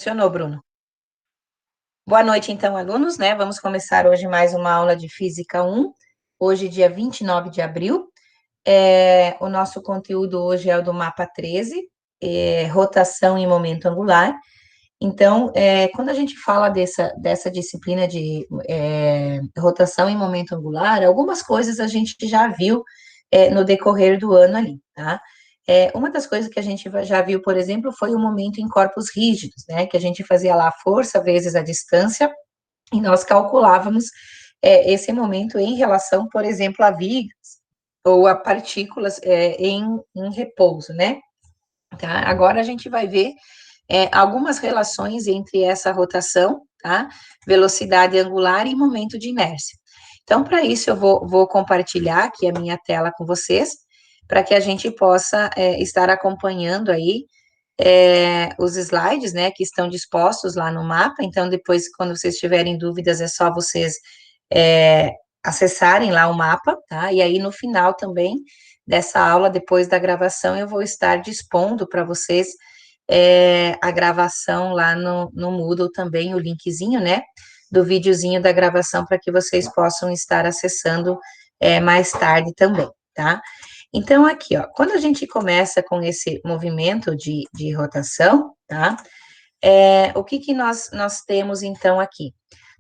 Funcionou, Bruno. Boa noite, então, alunos, né? Vamos começar hoje mais uma aula de Física 1, hoje, dia 29 de abril. O nosso conteúdo hoje é o do mapa 13, rotação e momento angular. Então, quando a gente fala dessa disciplina de rotação e momento angular, algumas coisas a gente já viu no decorrer do ano ali, tá? Uma das coisas que a gente já viu, por exemplo, foi o momento em corpos rígidos, né? Que a gente fazia lá a força vezes a distância, e nós calculávamos esse momento em relação, por exemplo, a vigas ou a partículas em repouso, né? Tá? Agora a gente vai ver algumas relações entre essa rotação, tá? Velocidade angular e momento de inércia. Então, para isso, eu vou compartilhar aqui a minha tela com vocês, para que a gente possa estar acompanhando aí os slides, né, que estão dispostos lá no mapa. Então, depois, quando vocês tiverem dúvidas, é só vocês é, acessarem lá o mapa, tá? E aí, no final também dessa aula, depois da gravação, eu vou estar dispondo para vocês a gravação lá no Moodle também, o linkzinho, né, do videozinho da gravação, para que vocês possam estar acessando mais tarde também, tá? Então, aqui, ó, quando a gente começa com esse movimento de rotação, tá? O que que nós temos, então, aqui?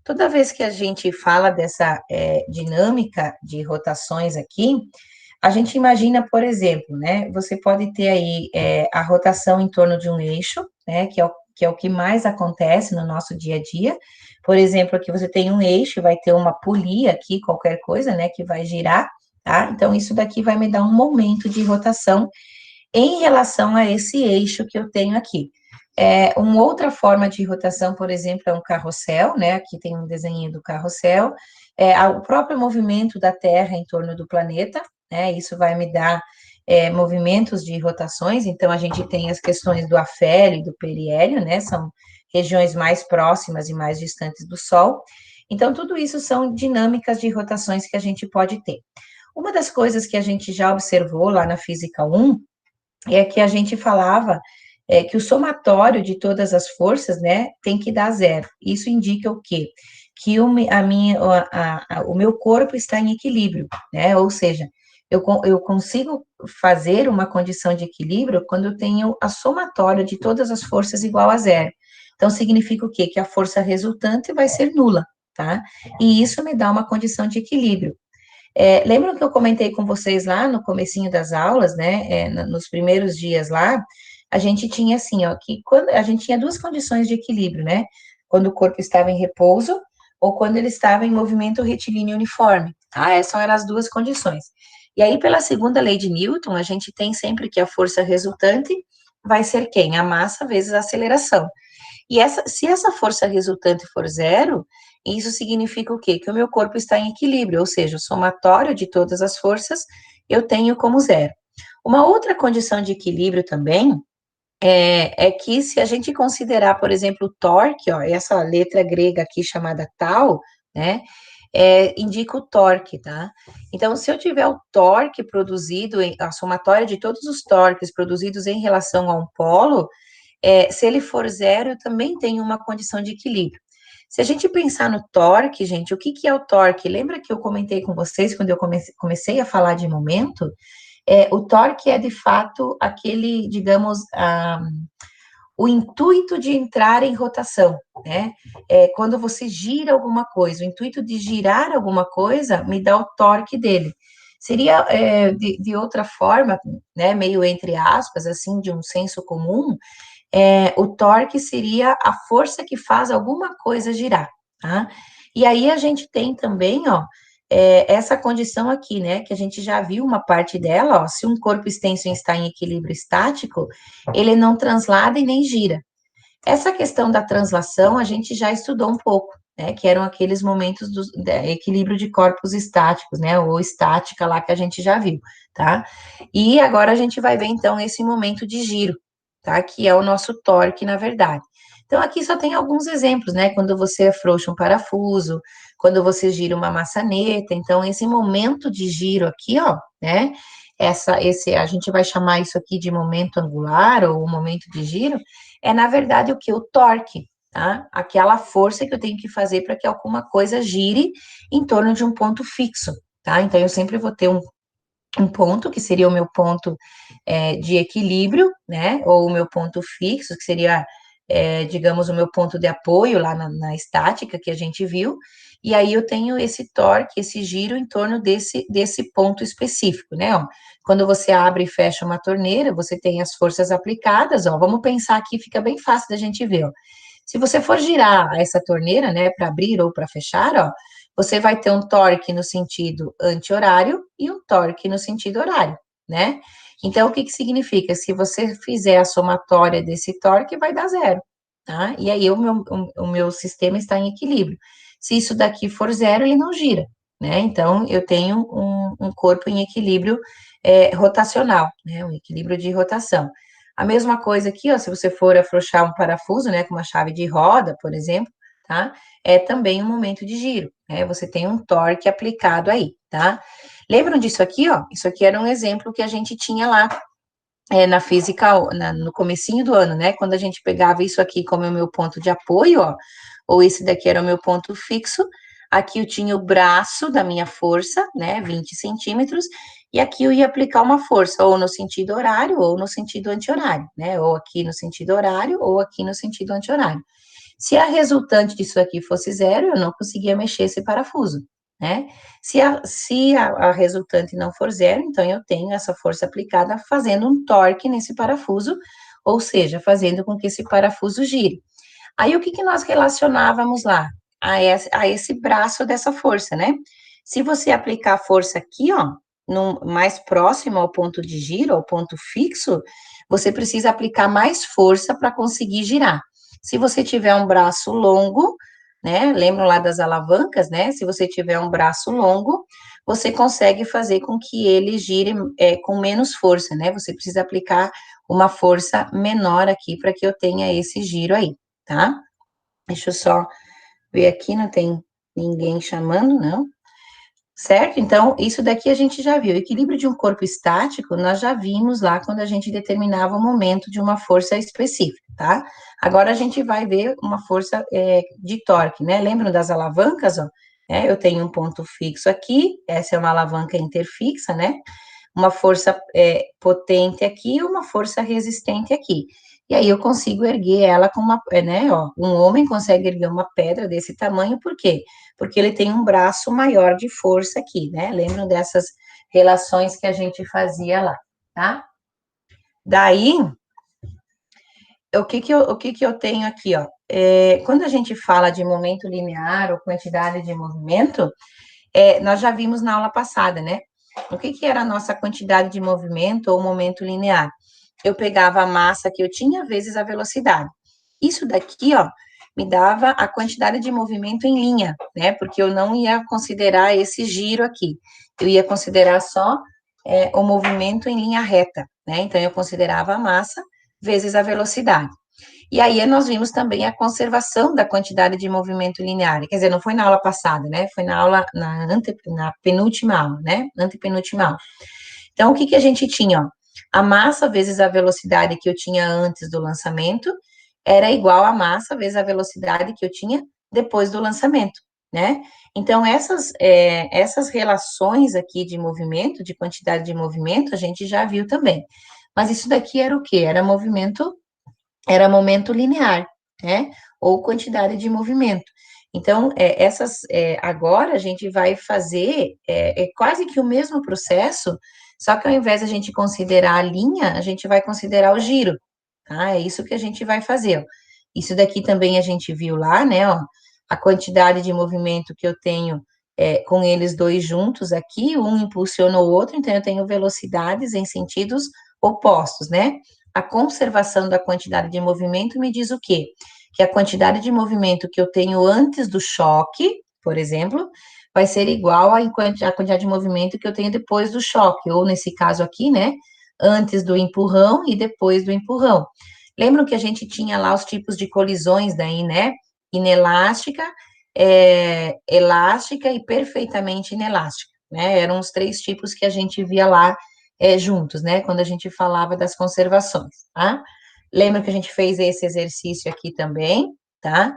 Toda vez que a gente fala dessa dinâmica de rotações aqui, a gente imagina, por exemplo, né, você pode ter aí a rotação em torno de um eixo, né, que é o que mais acontece no nosso dia a dia. Por exemplo, aqui você tem um eixo, vai ter uma polia aqui, qualquer coisa, né, que vai girar, tá? Então, isso daqui vai me dar um momento de rotação em relação a esse eixo que eu tenho aqui. Uma outra forma de rotação, por exemplo, é um carrossel, né? Aqui tem um desenho do carrossel. O próprio movimento da Terra em torno do planeta, né? Isso vai me dar movimentos de rotações. Então, a gente tem as questões do afélio e do periélio, né? São regiões mais próximas e mais distantes do Sol. Então, tudo isso são dinâmicas de rotações que a gente pode ter. Uma das coisas que a gente já observou lá na Física 1 é que a gente falava que o somatório de todas as forças, né, tem que dar zero. Isso indica o quê? Que o meu corpo está em equilíbrio, né? Ou seja, eu consigo fazer uma condição de equilíbrio quando eu tenho a somatória de todas as forças igual a zero. Então, significa o quê? Que a força resultante vai ser nula, tá? E isso me dá uma condição de equilíbrio. Lembram que eu comentei com vocês lá no comecinho das aulas, né, nos primeiros dias lá, a gente tinha assim, ó, que quando a gente tinha duas condições de equilíbrio, né, quando o corpo estava em repouso ou quando ele estava em movimento retilíneo uniforme, tá? Essas eram as duas condições. E aí, pela segunda lei de Newton, a gente tem sempre que a força resultante vai ser quem? A massa vezes a aceleração. E se essa força resultante for zero, isso significa o quê? Que o meu corpo está em equilíbrio, ou seja, o somatório de todas as forças eu tenho como zero. Uma outra condição de equilíbrio também é que se a gente considerar, por exemplo, o torque, ó, essa letra grega aqui chamada tau, né, indica o torque, tá? Então, se eu tiver o torque produzido, a somatória de todos os torques produzidos em relação a um polo, se ele for zero, eu também tenho uma condição de equilíbrio. Se a gente pensar no torque, gente, o que que é o torque? Lembra que eu comentei com vocês quando eu comecei a falar de momento? O torque é de fato aquele, digamos, o intuito de entrar em rotação, né? Quando você gira alguma coisa, o intuito de girar alguma coisa me dá o torque dele. Seria, de outra forma, né, meio entre aspas, assim, de um senso comum, o torque seria a força que faz alguma coisa girar, tá? E aí a gente tem também, ó, essa condição aqui, né, que a gente já viu uma parte dela, ó, se um corpo extenso está em equilíbrio estático, ele não translada e nem gira. Essa questão da translação a gente já estudou um pouco, né, que eram aqueles momentos do equilíbrio de corpos estáticos, né, ou estática lá que a gente já viu, tá? E agora a gente vai ver, então, esse momento de giro, tá? Que é o nosso torque, na verdade. Então, aqui só tem alguns exemplos, né? Quando você afrouxa um parafuso, quando você gira uma maçaneta. Então, esse momento de giro aqui, ó, né? A gente vai chamar isso aqui de momento angular ou momento de giro, é, na verdade, o que? O torque, tá? Aquela força que eu tenho que fazer para que alguma coisa gire em torno de um ponto fixo, tá? Então, eu sempre vou ter um ponto, que seria o meu ponto de equilíbrio, né? Ou o meu ponto fixo, que seria, digamos, o meu ponto de apoio lá na estática que a gente viu. E aí eu tenho esse torque, esse giro em torno desse ponto específico, né? Ó, quando você abre e fecha uma torneira, você tem as forças aplicadas, ó. Vamos pensar aqui, fica bem fácil da gente ver, ó. Se você for girar essa torneira, né, para abrir ou para fechar, ó, você vai ter um torque no sentido anti-horário e um torque no sentido horário, né? Então, o que que significa? Se você fizer a somatória desse torque, vai dar zero, tá? E aí o meu sistema está em equilíbrio. Se isso daqui for zero, ele não gira, né? Então, eu tenho um corpo em equilíbrio rotacional, né? Um equilíbrio de rotação. A mesma coisa aqui, ó, se você for afrouxar um parafuso, né, com uma chave de roda, por exemplo, tá? É também um momento de giro, né? Você tem um torque aplicado aí, tá? Lembram disso aqui, ó? Isso aqui era um exemplo que a gente tinha lá na física, no comecinho do ano, né? Quando a gente pegava isso aqui como o meu ponto de apoio, ó, ou esse daqui era o meu ponto fixo, aqui eu tinha o braço da minha força, né? 20 centímetros, e aqui eu ia aplicar uma força, ou no sentido horário, ou no sentido anti-horário, né? Ou aqui no sentido horário, ou aqui no sentido anti-horário. Se a resultante disso aqui fosse zero, eu não conseguia mexer esse parafuso, né? Se a resultante não for zero, então eu tenho essa força aplicada fazendo um torque nesse parafuso, ou seja, fazendo com que esse parafuso gire. Aí o que que nós relacionávamos lá? A esse braço dessa força, né? Se você aplicar a força aqui, ó, mais próximo ao ponto de giro, ao ponto fixo, você precisa aplicar mais força para conseguir girar. Se você tiver um braço longo, né? Lembram lá das alavancas, né? Se você tiver um braço longo, você consegue fazer com que ele gire com menos força, né? Você precisa aplicar uma força menor aqui para que eu tenha esse giro aí, tá? Deixa eu só ver aqui, não tem ninguém chamando, não. Certo? Então, isso daqui a gente já viu. O equilíbrio de um corpo estático, nós já vimos lá quando a gente determinava o momento de uma força específica, tá? Agora a gente vai ver uma força de torque, né? Lembram das alavancas, ó? Eu tenho um ponto fixo aqui, essa é uma alavanca interfixa, né? Uma força potente aqui e uma força resistente aqui. E aí eu consigo erguer ela com uma, né, ó, um homem consegue erguer uma pedra desse tamanho, por quê? Porque ele tem um braço maior de força aqui, né? Lembram dessas relações que a gente fazia lá, tá? Daí, o que que eu tenho aqui, ó? Quando a gente fala de momento linear ou quantidade de movimento, nós já vimos na aula passada, né? O que que era a nossa quantidade de movimento ou momento linear? Eu pegava a massa que eu tinha vezes a velocidade. Isso daqui, ó, me dava a quantidade de movimento em linha, né? Porque eu não ia considerar esse giro aqui. Eu ia considerar só o movimento em linha reta, né? Então, eu considerava a massa vezes a velocidade. E aí nós vimos também a conservação da quantidade de movimento linear. Quer dizer, não foi na aula passada, né? Foi na aula, na penúltima aula, né? Antepenúltima aula. Então, o que que a gente tinha, ó? A massa vezes a velocidade que eu tinha antes do lançamento era igual à massa vezes a velocidade que eu tinha depois do lançamento, né? Então, essas relações aqui de movimento, de quantidade de movimento, a gente já viu também. Mas isso daqui era o quê? Era momento linear, né? Ou quantidade de movimento. Então, agora a gente vai fazer quase que o mesmo processo, só que ao invés de a gente considerar a linha, a gente vai considerar o giro, tá? É isso que a gente vai fazer, ó. Isso daqui também a gente viu lá, né, ó, a quantidade de movimento que eu tenho com eles dois juntos aqui, um impulsiona o outro, então eu tenho velocidades em sentidos opostos, né? A conservação da quantidade de movimento me diz o quê? Que a quantidade de movimento que eu tenho antes do choque, por exemplo, vai ser igual à quantidade de movimento que eu tenho depois do choque, ou nesse caso aqui, né, antes do empurrão e depois do empurrão. Lembram que a gente tinha lá os tipos de colisões daí, né? Inelástica, elástica e perfeitamente inelástica, né? Eram os três tipos que a gente via lá juntos, né? Quando a gente falava das conservações, tá? Lembra que a gente fez esse exercício aqui também, tá?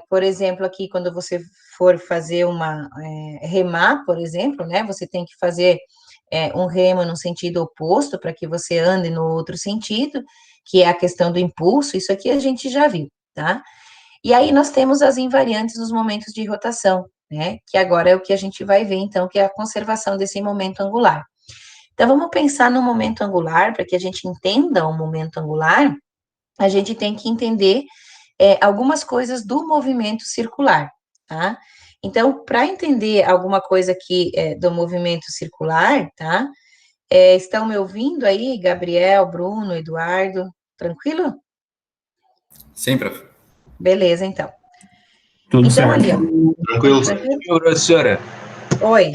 Por exemplo, aqui, quando você for fazer remar, por exemplo, né? Você tem que fazer um remo no sentido oposto para que você ande no outro sentido, que é a questão do impulso. Isso aqui a gente já viu, tá? E aí nós temos as invariantes nos momentos de rotação, né? Que agora é o que a gente vai ver, então, que é a conservação desse momento angular. Então, vamos pensar no momento angular, para que a gente entenda o momento angular, a gente tem que entender algumas coisas do movimento circular, tá? Então, para entender alguma coisa aqui do movimento circular, tá? Estão me ouvindo aí, Gabriel, Bruno, Eduardo? Tranquilo? Sim, prof. Beleza, então. Tudo Então, certo. ali, ó. Tranquilo. Tranquilo? Professora, Oi,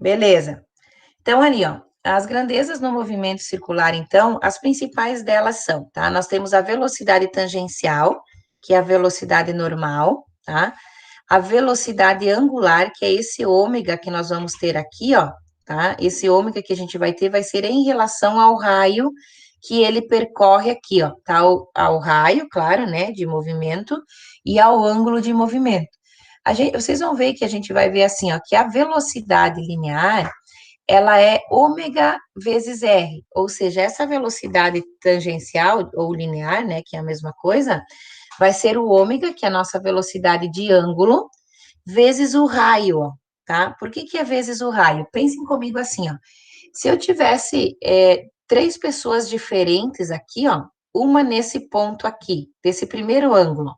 beleza. Então, ali, ó, as grandezas no movimento circular, então, as principais delas são, tá? Nós temos a velocidade tangencial, que é a velocidade normal, tá? A velocidade angular, que é esse ômega que nós vamos ter aqui, ó, tá? Esse ômega que a gente vai ter vai ser em relação ao raio que ele percorre aqui, ó, tá? Ao raio, claro, né, de movimento, e ao ângulo de movimento. Vocês vão ver que a gente vai ver assim, ó, que a velocidade linear ela é ômega vezes r, ou seja, essa velocidade tangencial ou linear, né, que é a mesma coisa, vai ser o ômega, que é a nossa velocidade de ângulo, vezes o raio, ó, tá? Por que é vezes o raio? Pensem comigo assim, ó, se eu tivesse três pessoas diferentes aqui, ó, uma nesse ponto aqui, desse primeiro ângulo,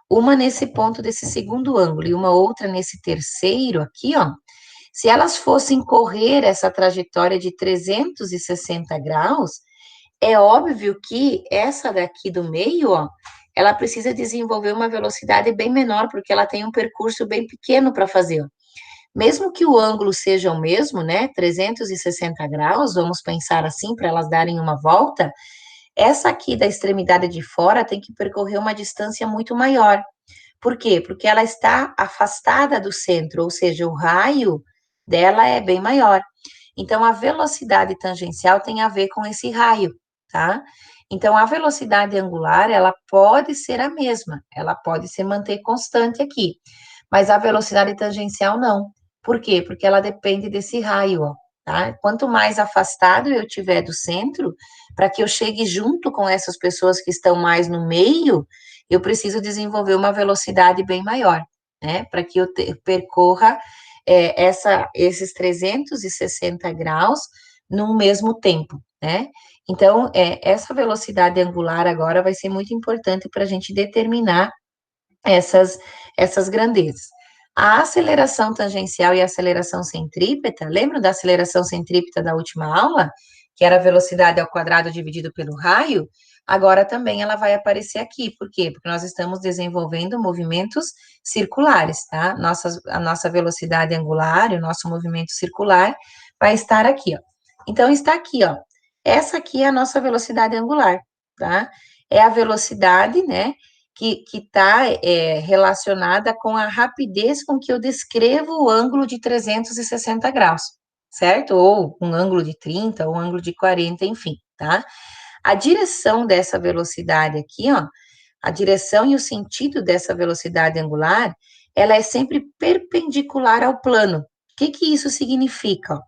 uma nesse ponto desse segundo ângulo e uma outra nesse terceiro aqui, ó, se elas fossem correr essa trajetória de 360 graus, é óbvio que essa daqui do meio, ó, ela precisa desenvolver uma velocidade bem menor, porque ela tem um percurso bem pequeno para fazer. Ó. Mesmo que o ângulo seja o mesmo, né, 360 graus, vamos pensar assim, para elas darem uma volta, essa aqui da extremidade de fora tem que percorrer uma distância muito maior. Por quê? Porque ela está afastada do centro, ou seja, o raio dela é bem maior. Então, a velocidade tangencial tem a ver com esse raio, tá? Então, a velocidade angular, ela pode ser a mesma, ela pode se manter constante aqui, mas a velocidade tangencial não. Por quê? Porque ela depende desse raio, ó, tá? Quanto mais afastado eu tiver do centro, para que eu chegue junto com essas pessoas que estão mais no meio, eu preciso desenvolver uma velocidade bem maior, né? Para que eu percorra esses 360 graus no mesmo tempo, né? Então, essa velocidade angular agora vai ser muito importante para a gente determinar essas grandezas. A aceleração tangencial e a aceleração centrípeta, lembra da aceleração centrípeta da última aula? Que era a velocidade ao quadrado dividido pelo raio? Agora também ela vai aparecer aqui. Por quê? Porque nós estamos desenvolvendo movimentos circulares, tá? A nossa velocidade angular e o nosso movimento circular vai estar aqui, ó. Então, está aqui, ó. Essa aqui é a nossa velocidade angular, tá? É a velocidade, né, que está relacionada com a rapidez com que eu descrevo o ângulo de 360 graus, certo? Ou um ângulo de 30, ou um ângulo de 40, enfim, tá? A direção dessa velocidade aqui, ó, a direção e o sentido dessa velocidade angular, ela é sempre perpendicular ao plano. O que isso significa? Ó?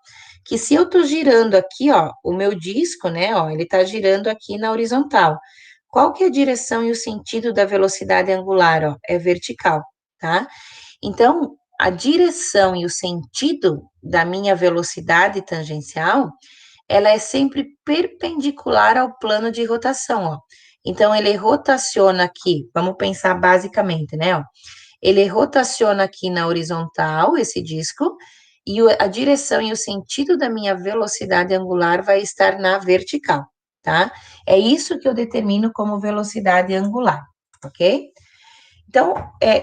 Que se eu estou girando aqui, ó, o meu disco, né, ó, ele está girando aqui na horizontal. Qual que é a direção e o sentido da velocidade angular? Ó? É vertical, tá? Então, a direção e o sentido da minha velocidade tangencial, ela é sempre perpendicular ao plano de rotação, ó. Então, ele rotaciona aqui, vamos pensar basicamente, né, ó. Ele rotaciona aqui na horizontal, esse disco, e a direção e o sentido da minha velocidade angular vai estar na vertical, tá? É isso que eu determino como velocidade angular, ok? Então,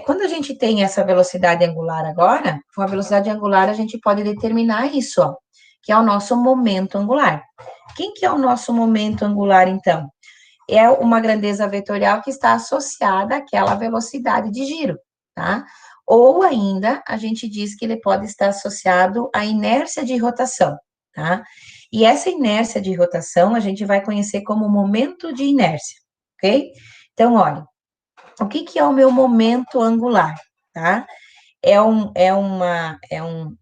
quando a gente tem essa velocidade angular agora, com a velocidade angular a gente pode determinar isso, ó, que é o nosso momento angular. Quem que é o nosso momento angular, então? É uma grandeza vetorial que está associada àquela velocidade de giro, tá? Ou ainda, a gente diz que ele pode estar associado à inércia de rotação, tá? E essa inércia de rotação a gente vai conhecer como momento de inércia, ok? Então, olha, o que é o meu momento angular, tá?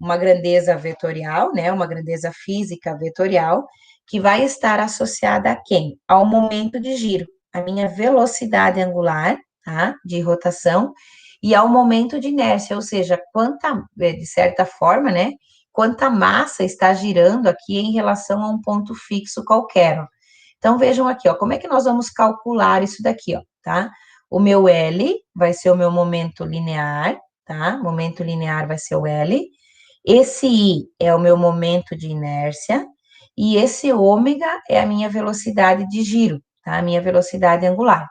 Uma grandeza vetorial, né? Uma grandeza física vetorial, que vai estar associada a quem? Ao momento de giro, a minha velocidade angular, tá? De rotação, e ao momento de inércia, ou seja, de certa forma, né? Quanta massa está girando aqui em relação a um ponto fixo qualquer, ó. Então, vejam aqui, ó, como é que nós vamos calcular isso daqui, ó, tá? O meu L vai ser o meu momento linear, tá? Momento linear vai ser o L. Esse I é o meu momento de inércia. E esse ômega é a minha velocidade de giro, tá? A minha velocidade angular.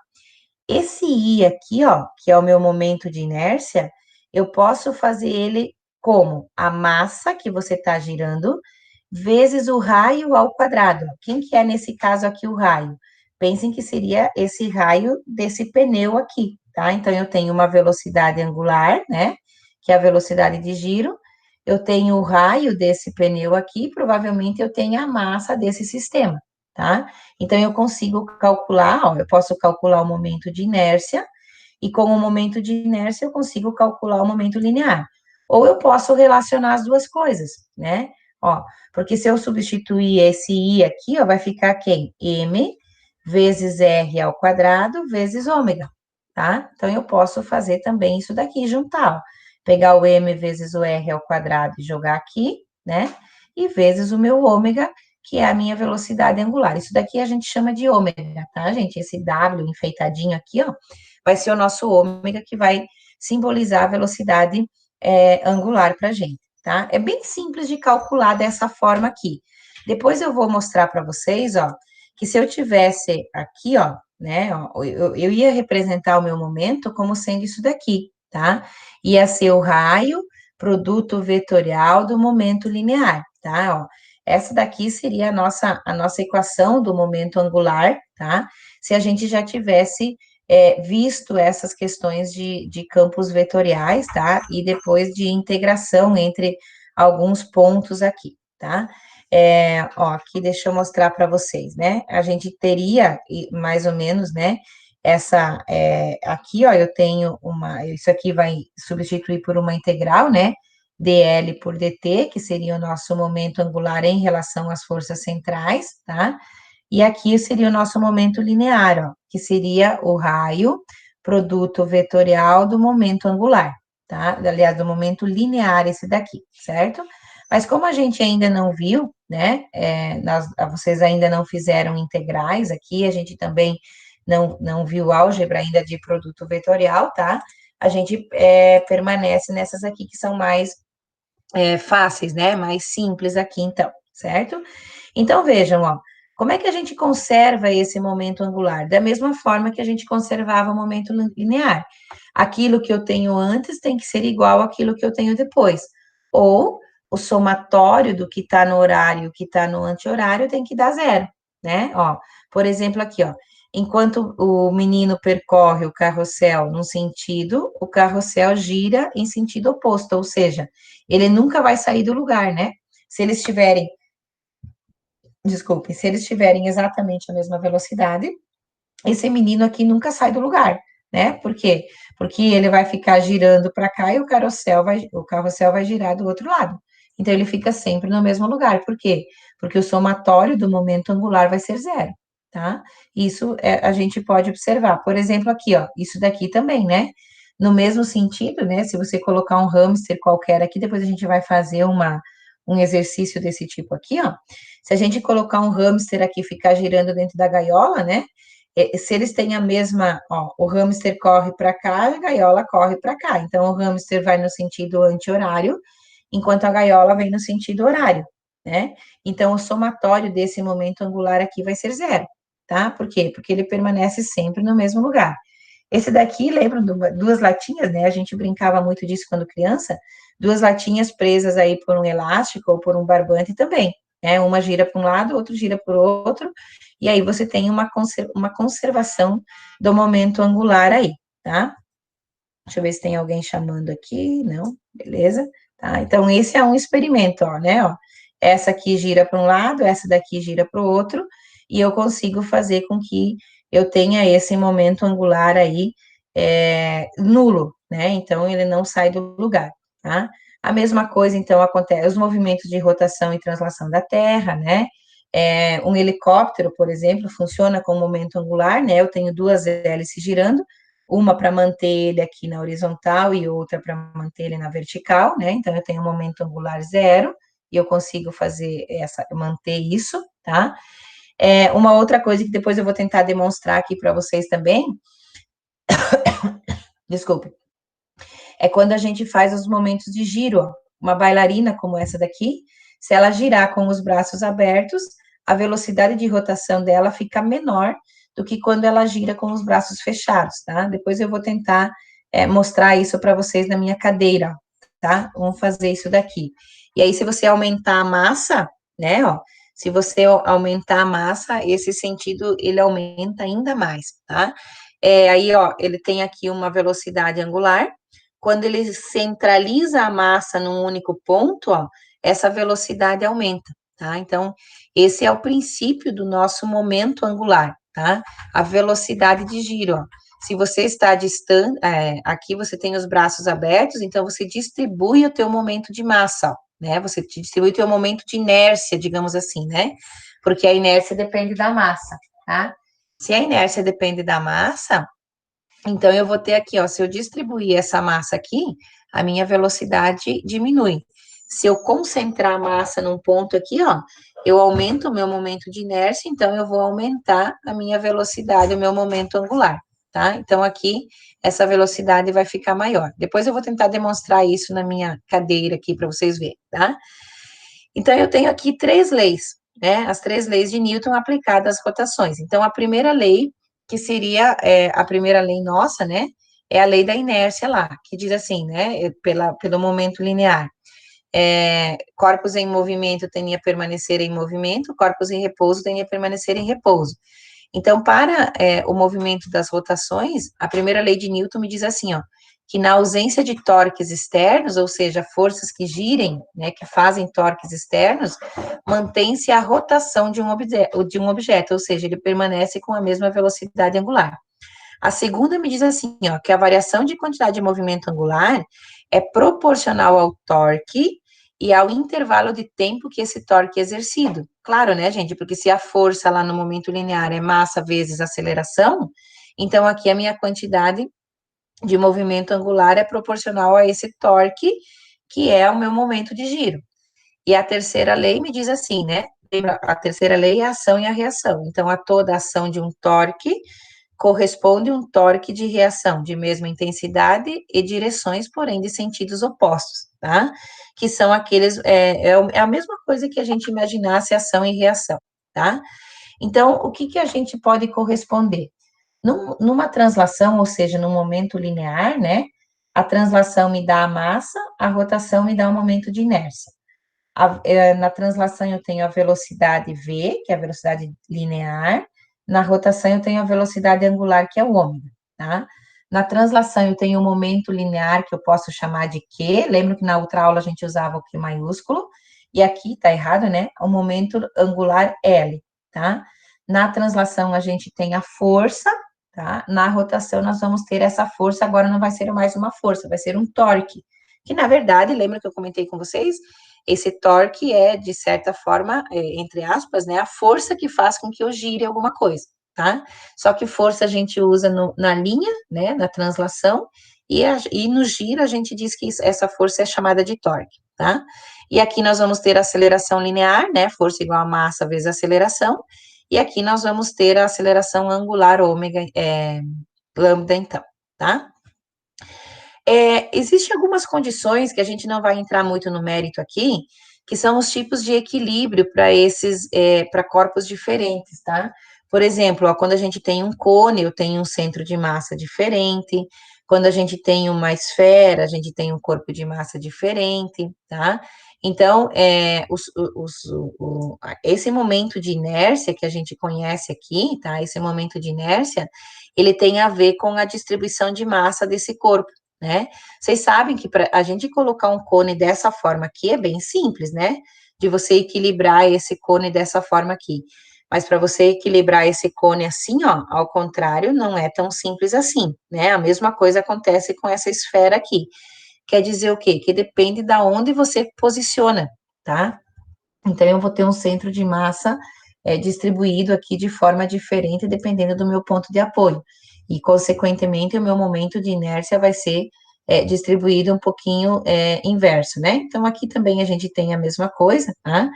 Esse I aqui, ó, que é o meu momento de inércia, eu posso fazer ele como a massa que você está girando, vezes o raio ao quadrado. Quem que é, nesse caso aqui, o raio? Pensem que seria esse raio desse pneu aqui, tá? Então, eu tenho uma velocidade angular, né? Que é a velocidade de giro. Eu tenho o raio desse pneu aqui, provavelmente eu tenho a massa desse sistema, tá? Então, eu consigo calcular, ó, eu posso calcular o momento de inércia, e com o momento de inércia eu consigo calcular o momento linear. Ou eu posso relacionar as duas coisas, né? Ó, porque se eu substituir esse I aqui, ó, vai ficar quem? M vezes R ao quadrado vezes ômega, tá? Então, eu posso fazer também isso daqui, juntar, ó. Pegar o M vezes o R ao quadrado e jogar aqui, né? E vezes o meu ômega, que é a minha velocidade angular. Isso daqui a gente chama de ômega, tá, gente? Esse W enfeitadinho aqui, ó, vai ser o nosso ômega, que vai simbolizar a velocidade angular para a gente, tá? É bem simples de calcular dessa forma aqui. Depois eu vou mostrar para vocês, ó, que se eu tivesse aqui, ó, né, ó, eu ia representar o meu momento como sendo isso daqui, tá? Ia ser o raio produto vetorial do momento linear, tá? Ó, essa daqui seria a nossa equação do momento angular, tá? Se a gente já tivesse visto essas questões de campos vetoriais, tá? E depois de integração entre alguns pontos aqui, tá? Ó, aqui deixa eu mostrar para vocês, né? A gente teria, mais ou menos, né? Aqui, ó, eu tenho isso aqui vai substituir por uma integral, né? dl por dt, que seria o nosso momento angular em relação às forças centrais, tá? E aqui seria o nosso momento linear, ó, que seria o raio produto vetorial do momento angular, tá? Aliás, do momento linear, esse daqui, certo? Mas como a gente ainda não viu, né, vocês ainda não fizeram integrais aqui, a gente também não viu álgebra ainda de produto vetorial, tá? A gente permanece nessas aqui que são mais fáceis, né, mais simples aqui, então, certo? Então, vejam, ó, como é que a gente conserva esse momento angular? Da mesma forma que a gente conservava o momento linear. Aquilo que eu tenho antes tem que ser igual àquilo que eu tenho depois. Ou o somatório do que está no horário e o que está no anti-horário tem que dar zero, né? Ó, por exemplo, aqui, ó. Enquanto o menino percorre o carrossel num sentido, o carrossel gira em sentido oposto, ou seja, ele nunca vai sair do lugar, né? Se eles tiverem Desculpe, se eles tiverem exatamente a mesma velocidade, esse menino aqui nunca sai do lugar, né? Por quê? Porque ele vai ficar girando para cá e o carrossel vai girar do outro lado. Então, ele fica sempre no mesmo lugar. Por quê? Porque o somatório do momento angular vai ser zero, tá? Isso a gente pode observar. Por exemplo, aqui, ó, isso daqui também, né? No mesmo sentido, né? Se você colocar um hamster qualquer aqui, depois a gente vai fazer um exercício desse tipo aqui, ó. Se a gente colocar um hamster aqui e ficar girando dentro da gaiola, né? Se eles têm a mesma, ó, o hamster corre para cá, a gaiola corre para cá. Então, o hamster vai no sentido anti-horário, enquanto a gaiola vem no sentido horário, né? Então, o somatório desse momento angular aqui vai ser zero, tá? Por quê? Porque ele permanece sempre no mesmo lugar. Esse daqui, lembram duas latinhas, né? A gente brincava muito disso quando criança, duas latinhas presas aí por um elástico ou por um barbante também, né? Uma gira para um lado, outro gira para o outro, e aí você tem uma conservação do momento angular aí, tá? Deixa eu ver se tem alguém chamando aqui, não, beleza, tá? Então, esse é um experimento, ó, né, ó, essa aqui gira para um lado, essa daqui gira para o outro, e eu consigo fazer com que eu tenha esse momento angular aí nulo, né? Então, ele não sai do lugar, tá? A mesma coisa, então, acontece, os movimentos de rotação e translação da Terra, né? Um helicóptero, por exemplo, funciona com momento angular, né? Eu tenho duas hélices girando, uma para manter ele aqui na horizontal e outra para manter ele na vertical, né? Então, eu tenho um momento angular zero, e eu consigo manter isso, tá? Uma outra coisa que depois eu vou tentar demonstrar aqui para vocês também, desculpe, é quando a gente faz os momentos de giro, ó. Uma bailarina como essa daqui, se ela girar com os braços abertos, a velocidade de rotação dela fica menor do que quando ela gira com os braços fechados, tá? Depois eu vou tentar mostrar isso para vocês na minha cadeira, tá? Vamos fazer isso daqui. E aí, se você aumentar a massa, né, ó, se você aumentar a massa, esse sentido, ele aumenta ainda mais, tá? Aí, ó, ele tem aqui uma velocidade angular. Quando ele centraliza a massa num único ponto, ó, essa velocidade aumenta, tá? Então, esse é o princípio do nosso momento angular, tá? A velocidade de giro, ó. Se você está distante, aqui você tem os braços abertos, então você distribui o teu momento de massa, ó, né? Você distribui o teu momento de inércia, digamos assim, né? Porque a inércia depende da massa, tá? Se a inércia depende da massa, então eu vou ter aqui, ó, se eu distribuir essa massa aqui, a minha velocidade diminui. Se eu concentrar a massa num ponto aqui, ó, eu aumento o meu momento de inércia, então eu vou aumentar a minha velocidade, o meu momento angular, tá? Então aqui, essa velocidade vai ficar maior. Depois eu vou tentar demonstrar isso na minha cadeira aqui para vocês verem, tá? Então eu tenho aqui três leis, né? As três leis de Newton aplicadas às rotações. Então a primeira lei, que seria a primeira lei nossa, né? É a lei da inércia lá, que diz assim, né? Pelo momento linear. Corpos em movimento tendem a permanecer em movimento, corpos em repouso tendem a permanecer em repouso. Então, para o movimento das rotações, a primeira lei de Newton me diz assim, ó, que na ausência de torques externos, ou seja, forças que girem, né, que fazem torques externos, mantém-se a rotação de um objeto, ou seja, ele permanece com a mesma velocidade angular. A segunda me diz assim, ó, que a variação de quantidade de movimento angular é proporcional ao torque e ao intervalo de tempo que esse torque é exercido. Claro, né, gente? Porque se a força lá no momento linear é massa vezes aceleração, então aqui a minha quantidade de movimento angular é proporcional a esse torque, que é o meu momento de giro. E a terceira lei me diz assim, né? A terceira lei é a ação e a reação. Então, a toda ação de um torque corresponde um torque de reação de mesma intensidade e direções, porém de sentidos opostos, tá? Que são aqueles, é a mesma coisa que a gente imaginasse ação e reação, tá? Então, o que a gente pode corresponder? Numa translação, ou seja, no momento linear, né? A translação me dá a massa, a rotação me dá o momento de inércia. Na translação eu tenho a velocidade v, que é a velocidade linear, na rotação eu tenho a velocidade angular, que é o ômega, tá? Na translação eu tenho o momento linear, que eu posso chamar de Q, lembro que na outra aula a gente usava o Q maiúsculo, e aqui tá errado, né? O momento angular L, tá? Na translação a gente tem a força, tá? Na rotação nós vamos ter essa força, agora não vai ser mais uma força, vai ser um torque, que na verdade, lembra que eu comentei com vocês? Esse torque é, de certa forma, entre aspas, né, a força que faz com que eu gire alguma coisa, tá? Só que força a gente usa na linha, né, na translação, e no giro a gente diz que essa força é chamada de torque, tá? E aqui nós vamos ter a aceleração linear, né, força igual a massa vezes aceleração, e aqui nós vamos ter a aceleração angular ômega, lambda, então, tá? Existem algumas condições que a gente não vai entrar muito no mérito aqui, que são os tipos de equilíbrio para corpos diferentes, tá? Por exemplo, ó, quando a gente tem um cone, eu tenho um centro de massa diferente, quando a gente tem uma esfera, a gente tem um corpo de massa diferente, tá? Então, esse momento de inércia que a gente conhece aqui, tá? Esse momento de inércia, ele tem a ver com a distribuição de massa desse corpo, né? Vocês sabem que para a gente colocar um cone dessa forma aqui é bem simples, né? de você equilibrar esse cone dessa forma aqui. Mas para você equilibrar esse cone assim, ó, ao contrário, não é tão simples assim, né? A mesma coisa acontece com essa esfera aqui. Quer dizer o quê? Que depende da onde você posiciona, tá? Então, eu vou ter um centro de massa distribuído aqui de forma diferente, dependendo do meu ponto de apoio. E, consequentemente, o meu momento de inércia vai ser distribuído um pouquinho inverso, né? Então, aqui também a gente tem a mesma coisa, tá?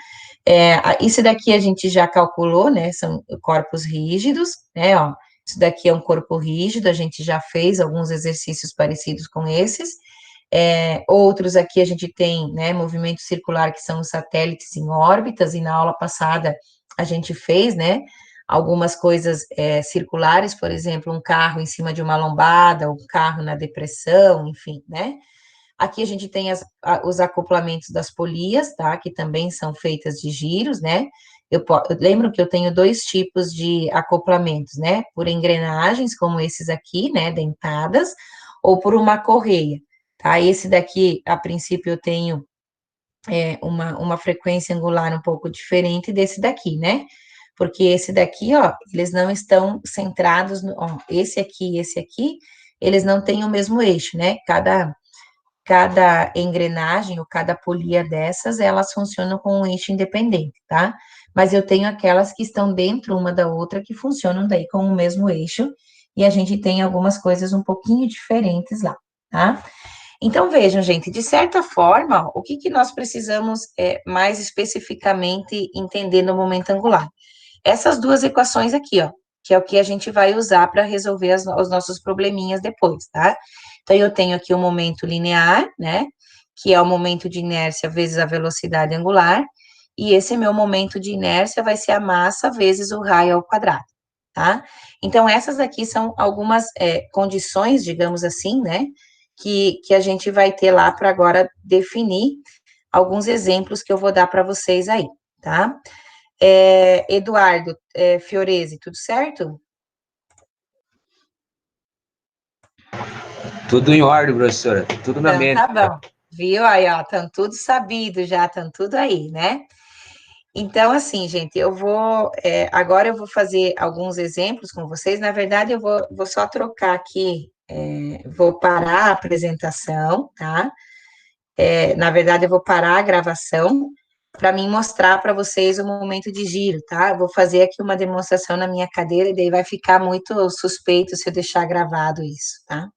Isso daqui a gente já calculou, né? São corpos rígidos, né? Ó, isso daqui é um corpo rígido, a gente já fez alguns exercícios parecidos com esses. Outros aqui a gente tem, né, movimento circular, que são os satélites em órbitas, e na aula passada a gente fez, né, algumas coisas circulares, por exemplo, um carro em cima de uma lombada, um carro na depressão, enfim, né. Aqui a gente tem os acoplamentos das polias, tá, que também são feitas de giros, né. Eu lembro que eu tenho dois tipos de acoplamentos, né, por engrenagens, como esses aqui, né, dentadas, ou por uma correia. Tá? Esse daqui, a princípio, eu tenho uma frequência angular um pouco diferente desse daqui, né? Porque esse daqui, ó, eles não estão centrados, ó, esse aqui e esse aqui, eles não têm o mesmo eixo, né? Cada engrenagem ou cada polia dessas, elas funcionam com um eixo independente, tá? Mas eu tenho aquelas que estão dentro uma da outra que funcionam daí com o mesmo eixo, e a gente tem algumas coisas um pouquinho diferentes lá, tá? Então, vejam, gente, de certa forma, o que nós precisamos mais especificamente entender no momento angular? Essas duas equações aqui, ó, que é o que a gente vai usar para resolver os nossos probleminhas depois, tá? Então, eu tenho aqui o momento linear, né, que é o momento de inércia vezes a velocidade angular, e esse meu momento de inércia vai ser a massa vezes o raio ao quadrado, tá? Então, essas aqui são algumas condições, digamos assim, né, que a gente vai ter lá para agora definir alguns exemplos que eu vou dar para vocês aí, tá? Eduardo, Fiorese, tudo certo? Tudo em ordem, professora. Tudo na Então, mente. tá bom. Viu? Aí, ó, estão tudo sabido já, estão tudo aí, né? Então, assim, gente, agora eu vou fazer alguns exemplos com vocês. Na verdade, eu vou só trocar aqui, vou parar a apresentação, tá? Na verdade, eu vou parar a gravação para mim mostrar para vocês o momento de giro, tá? Eu vou fazer aqui uma demonstração na minha cadeira, e daí vai ficar muito suspeito se eu deixar gravado isso, tá?